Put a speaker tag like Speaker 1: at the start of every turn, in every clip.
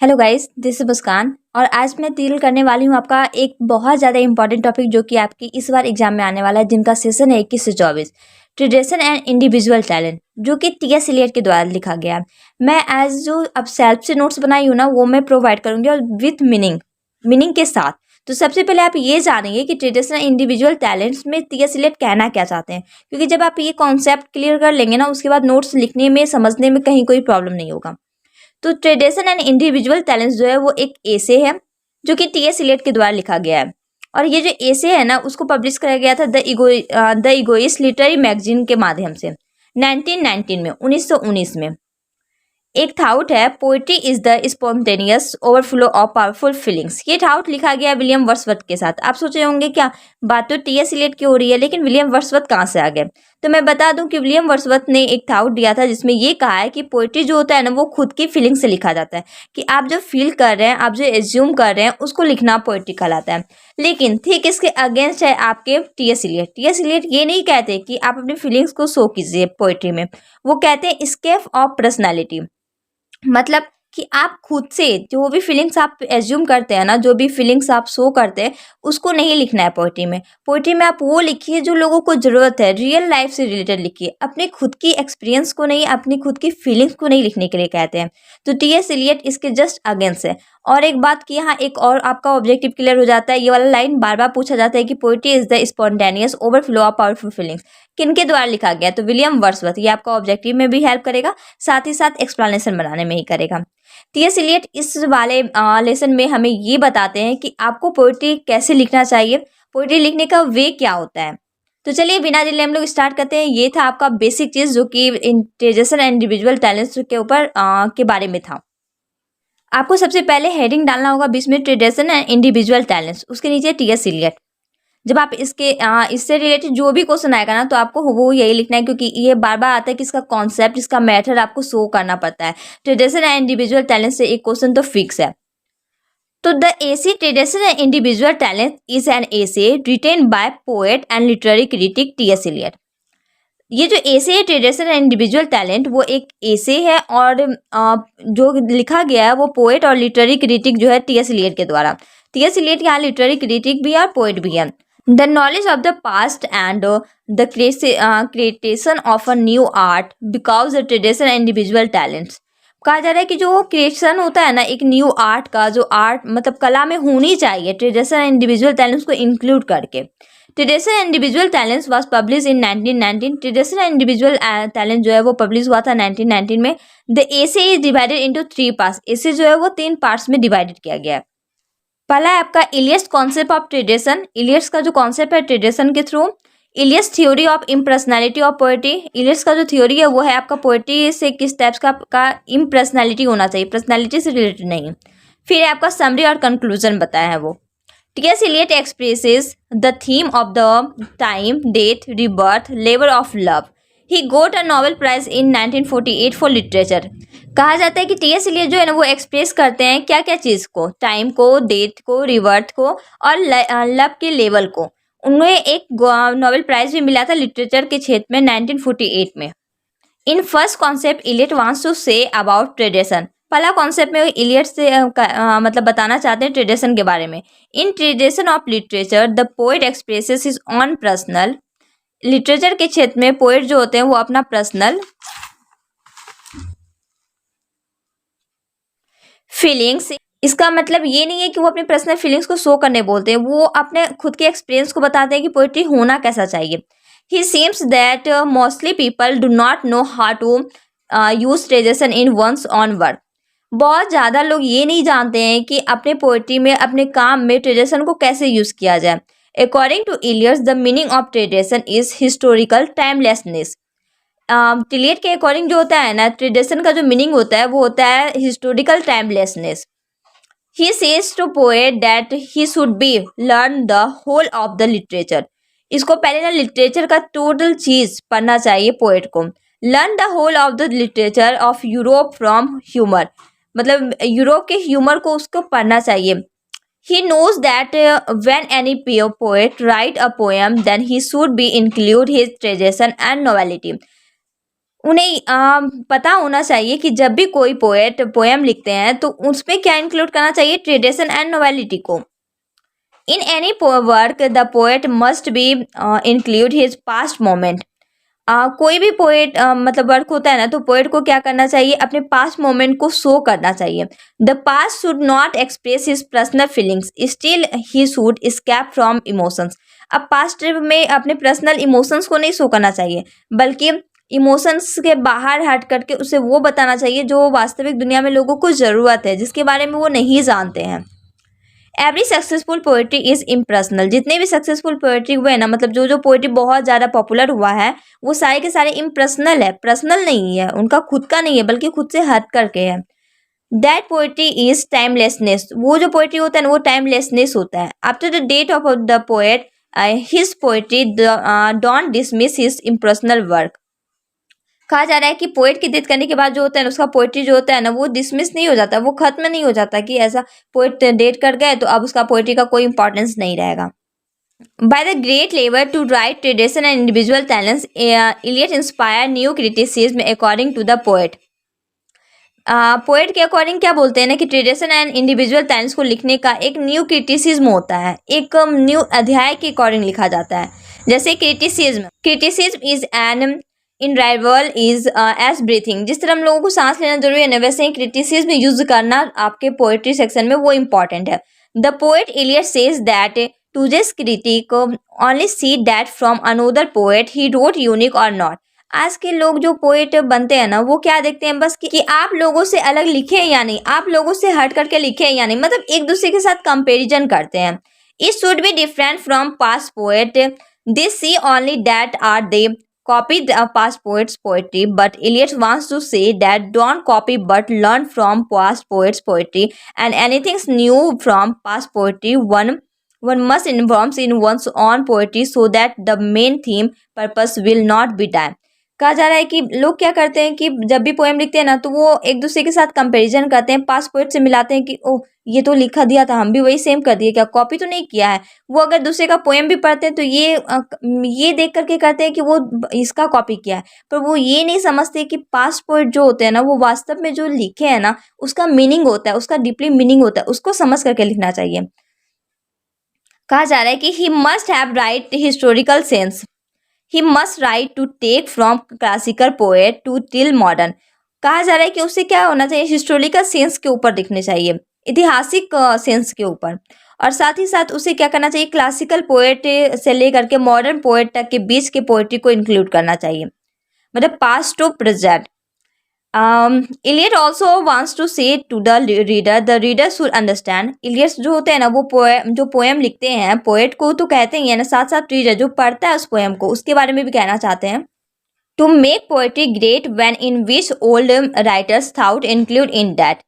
Speaker 1: Hello guys, this is मुस्कान और आज मैं डील करने वाली हूँ आपका एक बहुत ज़्यादा इंपॉर्टेंट टॉपिक जो कि आपकी इस बार एग्जाम में आने वाला है, जिनका सेशन है 21 से 24। ट्रेडिशन एंड इंडिविजुअल टैलेंट, जो कि टी.एस. इलियट के द्वारा लिखा गया है। मैं एज जो अब सेल्फ से नोट्स बनाई हूँ ना, वो मैं प्रोवाइड करूँगी और विथ मीनिंग के साथ। तो सबसे पहले आप ये जानेंगे कि ट्रेडिशन एंड इंडिविजुअल टैलेंट्स में टी.एस. इलियट कहना क्या चाहते हैं, क्योंकि जब आप ये कॉन्सेप्ट क्लियर कर लेंगे ना, उसके बाद नोट्स लिखने में समझने में कहीं कोई प्रॉब्लम नहीं होगा। तो ट्रेडिशन एंड इंडिविजुअल टैलेंट्स जो है वो एक एसे है जो कि टी.एस. इलियट के द्वारा लिखा गया है। और ये जो एसे है ना, उसको पब्लिश कराया गया था द इगोइस्ट लिटरेरी मैगजीन के माध्यम से 1919 में 1919 में। एक थाउट है, poetry is the spontaneous overflow of powerful feelings. ये थाउट लिखा गया विलियम वर्ड्सवर्थ के साथ। आप सोचे होंगे क्या बात तो टी.एस. इलियट की हो रही है, लेकिन विलियम वर्ड्सवर्थ कहाँ से आ गए? तो मैं बता दूं कि विलियम वर्ड्सवर्थ ने एक थाउट दिया था जिसमें ये कहा है कि पोइट्री जो होता है ना, वो खुद की फीलिंग से लिखा जाता है, कि आप जो फील कर रहे हैं, आप जो एज्यूम कर रहे हैं, उसको लिखना पोइट्री कहलाता है। लेकिन ठीक इसके अगेंस्ट है आपके टी.एस. इलियट। टी.एस. इलियट ये नहीं कहते कि आप अपनी फीलिंग्स को शो कीजिए पोइट्री में, वो कहते हैं स्केप ऑफ पर्सनैलिटी। मतलब कि आप खुद से जो भी फीलिंग्स आप एज्यूम करते हैं ना, जो भी फीलिंग्स आप शो करते हैं, उसको नहीं लिखना है पोइट्री में। पोइट्री में आप वो लिखिए जो लोगों को ज़रूरत है, रियल लाइफ से रिलेटेड लिखिए। अपने खुद की एक्सपीरियंस को नहीं, अपनी खुद की फीलिंग्स को नहीं लिखने के लिए कहते हैं। तो टी.एस. इलियट इसके जस्ट अगेंस्ट है। और एक बात कि यहाँ एक और आपका ऑब्जेक्टिव क्लियर हो जाता है। ये वाला लाइन बार बार पूछा जाता है कि poetry is the spontaneous overflow of powerful feelings, किनके द्वारा लिखा गया? तो विलियम वर्ड्सवर्थ। ये आपका ऑब्जेक्टिव में भी हेल्प करेगा, साथ ही साथ एक्सप्लेनेशन बनाने में ही करेगा। टी.एस. इलियट इस वाले लेसन में हमें ये बताते हैं कि आपको पोइट्री कैसे लिखना चाहिए, पोइट्री लिखने का वे क्या होता है। तो चलिए बिना डिले हम लोग स्टार्ट करते हैं। ये था आपका बेसिक चीज़ जो कि ट्रेडिशन एंड इंडिविजुअल टैलेंट्स के ऊपर के बारे में था। आपको सबसे पहले हेडिंग डालना होगा बीच में, ट्रेडिशन एंड इंडिविजुअल टैलेंट्स, उसके नीचे टी.एस. इलियट। जब आप इससे रिलेटेड जो भी क्वेश्चन आएगा ना, तो आपको वो यही लिखना है, क्योंकि ये बार बार आता है कि इसका कॉन्सेप्ट, इसका मेथड आपको शो करना पड़ता है। ट्रेडिशन एंड इंडिविजुअल टैलेंट से एक क्वेश्चन तो फिक्स है। तो the essay tradition and individual talent is an essay written by poet and literary critic T S. Eliot. ये जो एसे है ट्रेडिशन एंड इंडिविजुअल टैलेंट, वो एक एसे है और जो लिखा गया है वो पोएट और लिटरेरी क्रिटिक जो है टी.एस. इलियट के द्वारा। टी.एस. इलियट यहाँ लिटरेरी क्रिटिक भी है और पोएट भी है। The knowledge of the past and the creation of a new art because the tradition and individual talents। कहा जा रहा है कि जो क्रिएशन होता है ना एक न्यू आर्ट का, जो आर्ट मतलब कला में होनी चाहिए, ट्रेडिशन एंड इंडिविजुअल टैलेंट्स को इंक्लूड करके। Tradition and individual talents was publish in 1919। Tradition and individual talent जो है वो पब्लिश हुआ था 1919 में। The essay is divided into 3 parts. Essay जो है वो 3 पार्ट्स में डिवाइडेड किया गया है। पहला है आपका Eliot's concept of tradition. Eliot's का जो कॉन्सेप्ट है ट्रेडिशन के through. Eliot's theory of impersonality of poetry. Eliot's का जो थ्योरी है वो है आपका पोएट्री से किस टाइप्स का इम्पर्सनैलिटी होना चाहिए, पर्सनैलिटी से रिलेटेड नहीं। फिर आपका समरी और कंक्लूजन बताया है वो। T S. Eliot expresses the theme of the time, death, rebirth, labour of love. He got a Nobel prize in 1948 for literature. कहा जाता है कि टी.एस. इलियट जो है ना वो एक्सप्रेस करते हैं क्या क्या चीज़ को, टाइम को, डेट को, रिवर्थ को और लव के लेवल को। उन्हें एक नोबेल प्राइज भी मिला था लिटरेचर के क्षेत्र में 1948 में। In first concept Eliot wants to say about tradition. पहला कॉन्सेप्ट में इलियट से मतलब बताना चाहते हैं ट्रेडिशन के बारे में। In tradition of literature the poet expresses his own personal. Literature के क्षेत्र में पोएट जो होते हैं वो अपना पर्सनल फीलिंग्स, इसका मतलब ये नहीं है कि वो अपनी पर्सनल फीलिंग्स को शो करने बोलते हैं, वो अपने खुद के एक्सपीरियंस को बताते हैं कि पोइट्री होना कैसा चाहिए। He seems that mostly people do not know how to use tradition in one's own work. बहुत ज़्यादा लोग ये नहीं जानते हैं कि अपने पोइट्री में, अपने काम में ट्रेडिशन को कैसे यूज़ किया जाए। According to Eliot's the meaning of tradition is historical timelessness. Eliot के अकॉर्डिंग जो होता है ना, ट्रेडिशन का जो मीनिंग होता है वो होता है historical timelessness. He says to poet that he should be learn the whole of the literature. इसको पहले ना लिटरेचर का टोटल चीज पढ़ना चाहिए पोएट को। Learn the whole of the literature of Europe from Homer, मतलब यूरोप के ह्यूमर को उसको पढ़ना चाहिए। He knows that when any poet write a poem then he should be include his tradition and novelty. उन्हें पता होना चाहिए कि जब भी कोई पोएट पोएम लिखते हैं तो उसमें क्या इंक्लूड करना चाहिए, ट्रेडिशन एंड नोवेलिटी को। In any work the poet must be include his past moment. कोई भी पोएट मतलब वर्क होता है ना, तो पोएट को क्या करना चाहिए, अपने पास्ट मोमेंट को शो करना चाहिए। The past should not express his personal feelings, still he should escape from emotions. अब पास्ट में अपने पर्सनल इमोशंस को नहीं शो करना चाहिए, बल्कि इमोशंस के बाहर हट करके उसे वो बताना चाहिए जो वास्तविक दुनिया में लोगों को ज़रूरत है, जिसके बारे में वो नहीं जानते हैं। Every successful poetry is impersonal. जितने भी सक्सेसफुल पोएट्री हुए हैं ना, मतलब जो जो पोएट्री बहुत ज़्यादा पॉपुलर हुआ है, वो सारे के सारे इम्पर्सनल है, पर्सनल नहीं है, उनका खुद का नहीं है, बल्कि खुद से हट करके है। That poetry is timelessness. वो जो पोएट्री होता है ना, वो टाइमलेसनेस होता है। After the death of the poet his poetry don't dismiss his impersonal work. कहा जा रहा है कि पोएट की डेथ करने के बाद जो होता है ना, उसका पोएट्री जो होता है ना, वो डिसमिस नहीं हो जाता, वो खत्म नहीं हो जाता कि ऐसा पोएट डेथ कर गए तो अब उसका पोएट्री का कोई इंपॉर्टेंस नहीं रहेगा। By the great labor to write tradition and individual talents, Eliot inspired new criticism according to the poet. Poet के अकॉर्डिंग क्या बोलते हैं ना कि ट्रेडिशन एंड इंडिविजुअल टैलेंट्स को लिखने का एक न्यू क्रिटिसिज्म होता है, एक न्यू अध्याय के अकॉर्डिंग लिखा जाता है। जैसे criticism is an inevitable is as breathing. जिस तरह हम लोगों को सांस लेना जरूरी है ना, वैसे ही क्रिटिसिज्म यूज करना आपके पोएट्री सेक्शन में वो इम्पॉर्टेंट है। The poet Eliot says that today's critic only see that from another poet he wrote unique or not। आज के लोग जो पोएट बनते हैं ना, वो क्या देखते हैं बस कि आप लोगों से अलग लिखे या नहीं, आप लोगों से हट करके लिखे या नहीं, मतलब एक दूसरे के साथ कंपैरिजन करते हैं। It should be different from past poet, they see only that are they copy the past poets poetry, but Eliot wants to say that don't copy but learn from past poets poetry, and anything new from past poetry one must involve in one's own poetry so that the main theme purpose will not be die। कहा जा रहा है कि लोग क्या करते हैं कि जब भी पोएम लिखते हैं ना, तो वो एक दूसरे के साथ कंपैरिजन करते हैं, पास्ट पोएट से मिलाते हैं कि ओह ये तो लिखा दिया था, हम भी वही सेम कर दिए, क्या कॉपी तो नहीं किया है। वो अगर दूसरे का पोएम भी पढ़ते हैं तो ये देख करके करते हैं कि वो इसका कॉपी किया है, पर वो ये नहीं समझते कि पास्ट पोएट जो होते हैं ना, वो वास्तव में जो लिखे हैं ना, उसका मीनिंग होता है, उसका डीपली मीनिंग होता है, उसको समझ करके लिखना चाहिए। कहा जा रहा है कि he must have write historical sense, he must write to take from classical poet to till modern. कहा जा रहा है कि उसे क्या होना चाहिए, हिस्टोरिकल सेंस के ऊपर लिखने चाहिए, ऐतिहासिक सेंस के ऊपर, और साथ ही साथ उसे क्या करना चाहिए, क्लासिकल पोएट से लेकर के मॉडर्न पोएट तक के बीच के पोएट्री को इंक्लूड करना चाहिए, मतलब past to present. Eliot also wants to say to the reader should understand। Eliot जो होते हैं ना, वो जो पोएम लिखते हैं, पोएट को तो कहते ही है ना, साथ साथ रीडर जो पढ़ता है उस पोएम को, उसके बारे में भी कहना चाहते हैं। To make poetry great when in which old writers thought include in that.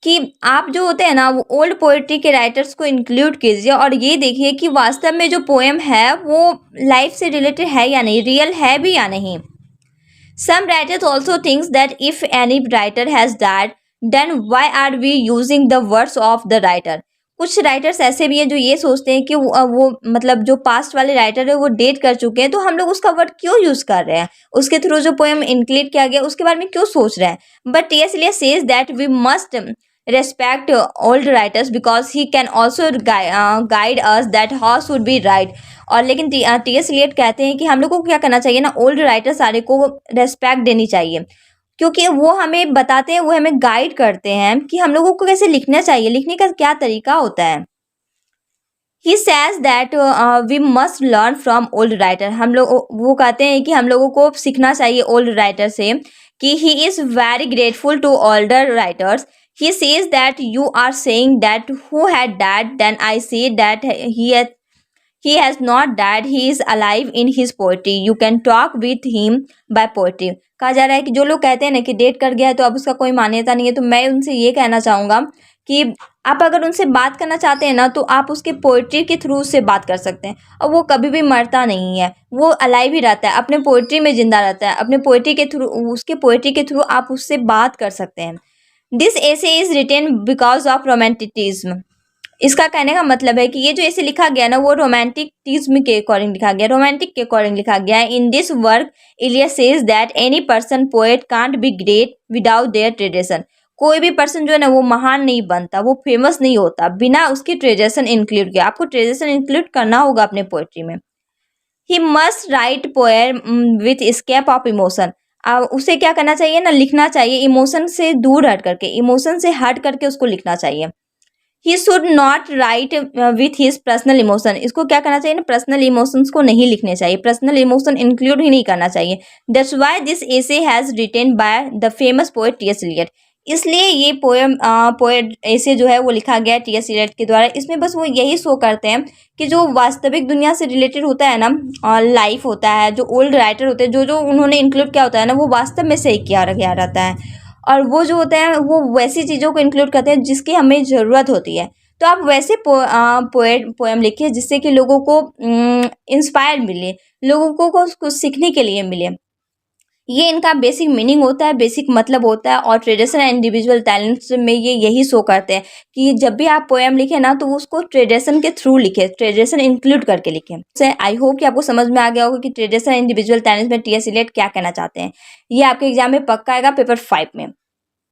Speaker 1: कि आप जो होते हैं ना, वो ओल्ड पोएट्री के राइटर्स को इंक्लूड कीजिए और ये देखिए कि वास्तव में जो पोएम है वो लाइफ से रिलेटेड है या नहीं, रियल है भी या नहीं। Some writers also thinks that if any writer has died, then why are we using the words of the writer। कुछ राइटर्स ऐसे भी हैं जो ये सोचते हैं कि वो मतलब जो पास्ट वाले राइटर है वो डेट कर चुके हैं, तो हम लोग उसका वर्ड क्यों यूज कर रहे हैं, उसके थ्रू जो पोएम इंक्लूड किया गया उसके बारे में क्यों सोच रहे हैं। But T S Eliot says that we must respect old writers because he can also guide us that how should be write। और लेकिन टी एस एलियट कहते हैं कि हम लोग को क्या करना चाहिए ना, ओल्ड राइटर सारे को रेस्पेक्ट देनी चाहिए, क्योंकि वो हमें बताते हैं, वो हमें गाइड करते हैं कि हम लोगों को कैसे लिखना चाहिए, लिखने का क्या तरीका होता है। He says that we must learn from old writer। हम लोग वो कहते हैं कि हम लोगों को सीखना चाहिए ओल्ड राइटर से, कि he is very grateful to older writers। He says that you are saying that who had died, then I say that he has not died, he is alive in his poetry। You can talk with him by poetry। कहा जा रहा है कि जो लोग कहते हैं ना कि डेट कर गया है तो अब उसका कोई मान्यता नहीं है, तो मैं उनसे ये कहना चाहूँगा कि आप अगर उनसे बात करना चाहते हैं ना, तो आप उसके पोइट्री के थ्रू उससे बात कर सकते हैं, और वो कभी भी मरता नहीं है, वो अलाइव ही रहता है, अपने पोइट्री में जिंदा रहता है, अपने पोइट्री के थ्रू, उसके पोइट्री के थ्रू आप उससे बात कर सकते हैं। This essay is written because of romanticism. इसका कहने का मतलब है कि ये जो ऐसे लिखा गया ना वो रोमांटिकिज्म के अकॉर्डिंग लिखा गया, रोमांटिक के अकॉर्डिंग लिखा गया है। In this work Eliot says that any person poet can't be great without their tradition. कोई भी पर्सन जो है ना वो महान नहीं बनता, वो फेमस नहीं होता बिना उसकी ट्रेडिशन इंक्लूड किया। आपको ट्रेडिशन इंक्लूड करना होगा अपने पोएट्री में। He must write poem with escape of emotion. उसे क्या करना चाहिए ना, लिखना चाहिए इमोशन से दूर हट करके, इमोशन से हट करके उसको लिखना चाहिए। He should not right with his personal emotion. इसको क्या करना चाहिए ना, पर्सनल इमोशंस को नहीं लिखने चाहिए, पर्सनल इमोशन इंक्लूड ही नहीं करना चाहिए। That's why this essay has written by the famous poet T S Eliot. इसलिए ये पोएट ऐसे जो है वो लिखा गया टी एस इलियट के द्वारा। इसमें बस वो यही शो करते हैं कि जो वास्तविक दुनिया से रिलेटेड होता है ना, लाइफ होता है, जो ओल्ड राइटर होते हैं, जो जो उन्होंने इंक्लूड किया होता है ना, वो वास्तव में सही किया गया रहता है। और वो जो होते हैं वो वैसी चीज़ों को इंक्लूड करते हैं जिसकी हमें ज़रूरत होती है। तो आप वैसे पोएम लिखिए जिससे कि लोगों को इंस्पायर मिले, लोगों को कुछ सीखने के लिए मिले। ये इनका बेसिक मीनिंग होता है, बेसिक मतलब होता है। और ट्रेडिशन एंड इंडिविजुअल टैलेंट्स में ये यही शो करते हैं कि जब भी आप पोएम लिखें ना तो उसको ट्रेडिशन के थ्रू लिखें, ट्रेडिशन इंक्लूड करके लिखें। से आई होप कि आपको समझ में आ गया होगा कि ट्रेडिशन एंड इंडिविजुअल टैलेंट्स में टी एस इलियट क्या कहना चाहते हैं। ये आपके एग्जाम में पक्का आएगा पेपर 5 में।